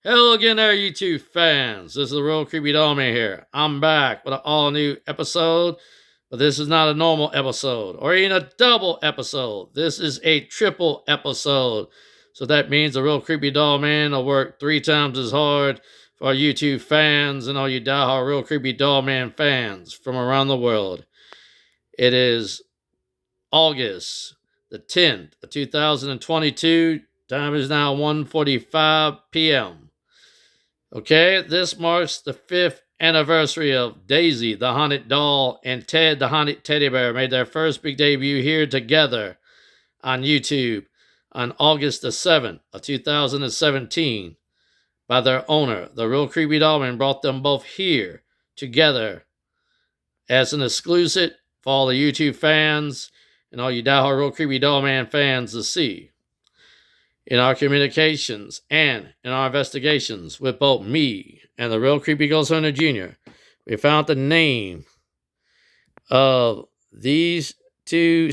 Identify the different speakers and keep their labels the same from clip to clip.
Speaker 1: Hello again there, YouTube fans. This is the Real Creepy Dollman here. I'm back with an all-new episode, but this is not a normal episode or even a double episode. This is a triple episode. So that means the Real Creepy Dollman will work 3 times as hard for our YouTube fans and all you diehard Real Creepy Dollman fans from around the world. It is August the 10th of 2022. Time is now 1:45 p.m. Okay, this marks the 5th anniversary of Daisy, the haunted doll, and Ted, the haunted teddy bear, made their first big debut here together on YouTube on August the 7th of 2017 by their owner. The Real Creepy Dollman brought them both here together as an exclusive for all the YouTube fans and all you diehard Real Creepy Dollman fans to see. In our communications and in our investigations with both me and the Real Creepy Ghost Hunter Jr., we found the name of these two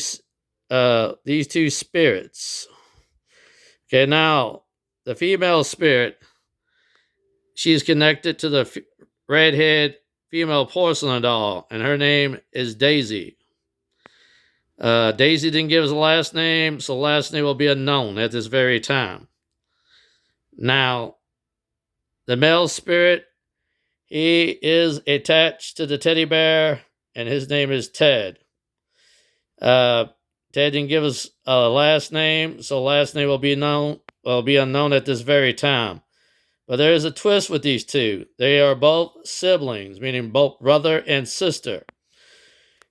Speaker 1: spirits. Okay, now the female spirit, she's connected to the redhead female porcelain doll, and her name is Daisy. Daisy didn't give us a last name, so last name will be unknown at this very time. Now, the male spirit, he is attached to the teddy bear, and his name is Ted. Ted didn't give us a last name, so last name will be unknown at this very time. But there is a twist with these two. They are both siblings, meaning both brother and sister.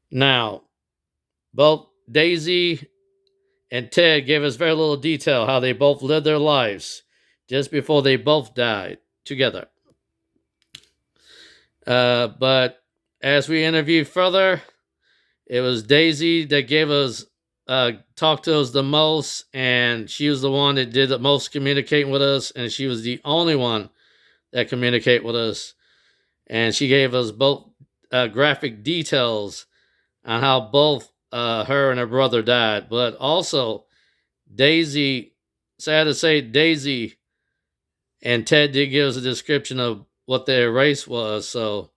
Speaker 1: Now, both Daisy and Ted gave us very little detail how they both lived their lives just before they both died together. But as we interviewed further, it was Daisy that gave us, talked to us the most, and she was the one that did the most communicating with us, and she was the only one that communicated with us. And she gave us both graphic details on how both her and her brother died. But also, Daisy, sad to say, Daisy and Ted did give us a description of what their race was. So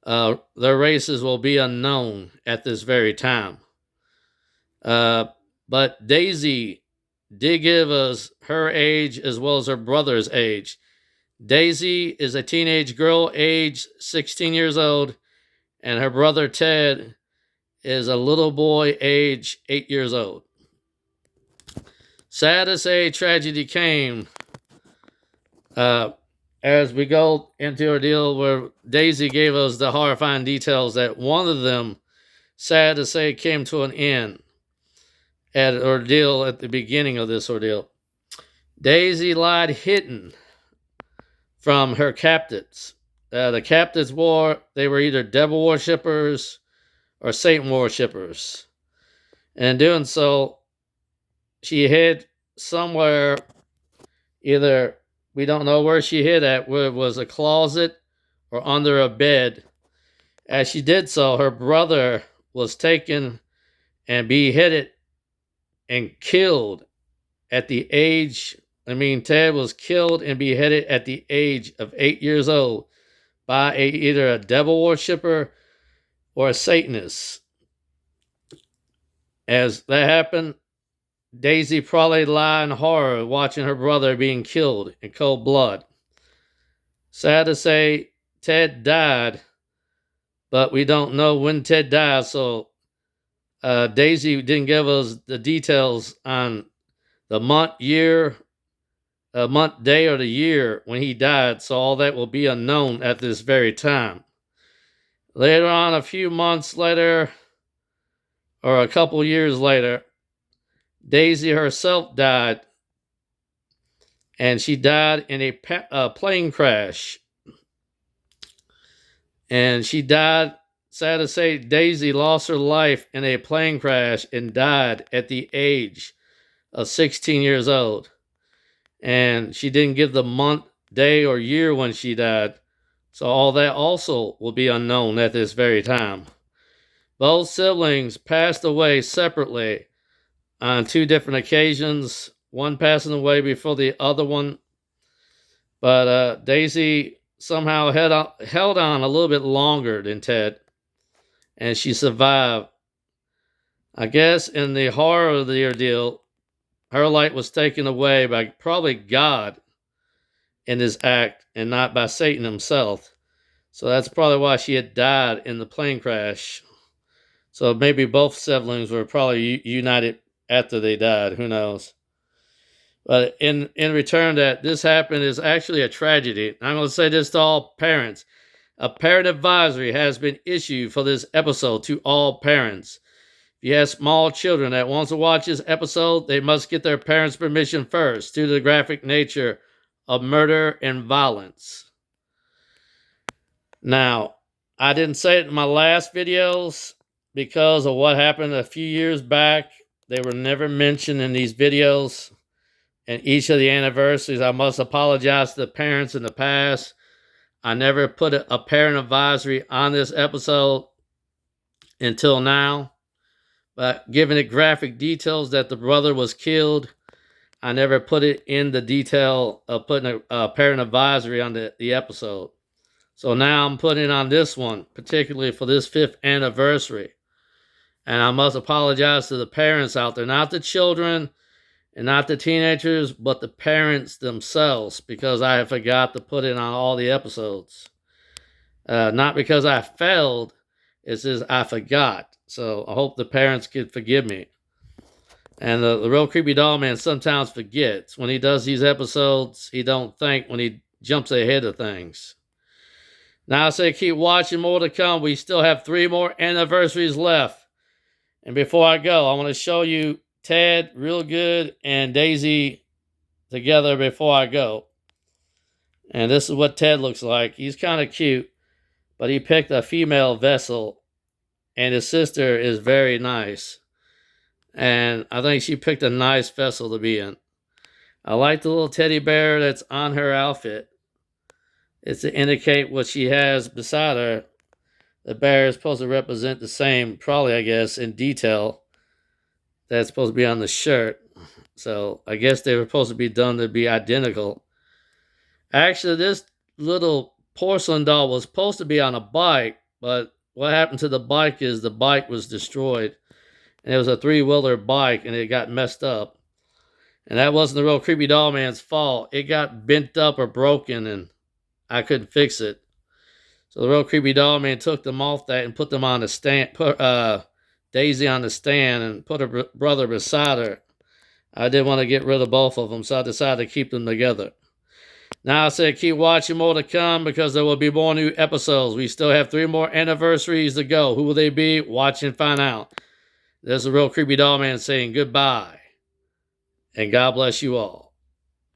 Speaker 1: their races will be unknown at this very time. But Daisy did give us her age as well as her brother's age. Daisy is a teenage girl, age 16 years old, and her brother Ted is a little boy, age 8 years old. Sad to say, tragedy came as we go into our deal where Daisy gave us the horrifying details that one of them, sad to say, came to an end at an ordeal at the beginning of this ordeal. Daisy lied hidden from her captives. The captives they were either devil worshippers or Satan worshippers. And in doing so, she hid somewhere, either, we don't know where she hid at, whether it was a closet or under a bed. As she did so, her brother was taken and beheaded and killed at the age, Ted was killed and beheaded at the age of 8 years old by either a devil worshipper or a Satanist. As that happened, Daisy probably lied in horror watching her brother being killed in cold blood. Sad to say, Ted died, but we don't know when Ted died, so Daisy didn't give us the details on the month, day, or the year when he died, so all that will be unknown at this very time. Later on, a few months later, or a couple years later, Daisy herself died, and she died in a plane crash. And she died, sad to say, Daisy lost her life in a plane crash and died at the age of 16 years old. And she didn't give the month, day, or year when she died. So all that also will be unknown at this very time. Both siblings passed away separately on 2 different occasions, one passing away before the other one. But Daisy somehow held on a little bit longer than Ted, and she survived. I guess in the horror of the ordeal, her light was taken away by probably God in his act and not by Satan himself. So that's probably why she had died in the plane crash. So maybe both siblings were probably united after they died. Who knows? But in return, that this happened is actually a tragedy. I'm going to say this to all parents. A parent advisory has been issued for this episode to all parents. If you have small children that want to watch this episode, they must get their parents' permission first due to the graphic nature of murder and violence. Now, I didn't say it in my last videos because of what happened a few years back. They were never mentioned in these videos. And each of the anniversaries, I must apologize to the parents in the past. I never put a parent advisory on this episode until now. But given the graphic details that the brother was killed, I never put it in the detail of putting a parent advisory on the episode. So now I'm putting it on this one, particularly for this 5th anniversary. And I must apologize to the parents out there, not the children and not the teenagers, but the parents themselves, because I forgot to put it on all the episodes. Not because I failed, it's just I forgot. So I hope the parents could forgive me. And the real creepy doll man sometimes forgets. When he does these episodes, he don't think when he jumps ahead of things. Now I say keep watching, more to come. We still have 3 more anniversaries left. And before I go, I want to show you Ted real good and Daisy together before I go. And this is what Ted looks like. He's kind of cute, but he picked a female vessel, and his sister is very nice. And I think she picked a nice vessel to be in. I like the little teddy bear that's on her outfit. It's to indicate what she has beside her. The bear is supposed to represent the same, probably, I guess, in detail, that's supposed to be on the shirt. So I guess they were supposed to be done to be identical. Actually, this little porcelain doll was supposed to be on a bike, but what happened to the bike is the bike was destroyed. And it was a 3-wheeler bike, and it got messed up. And that wasn't the real creepy doll man's fault. It got bent up or broken, and I couldn't fix it. So the real creepy doll man took them off that and put them on the stand, put Daisy on the stand, and put her brother beside her. I didn't want to get rid of both of them, so I decided to keep them together. Now I said keep watching, more to come, because there will be more new episodes. We still have 3 more anniversaries to go. Who will they be? Watch and find out. There's a real creepy doll man saying goodbye. And God bless you all.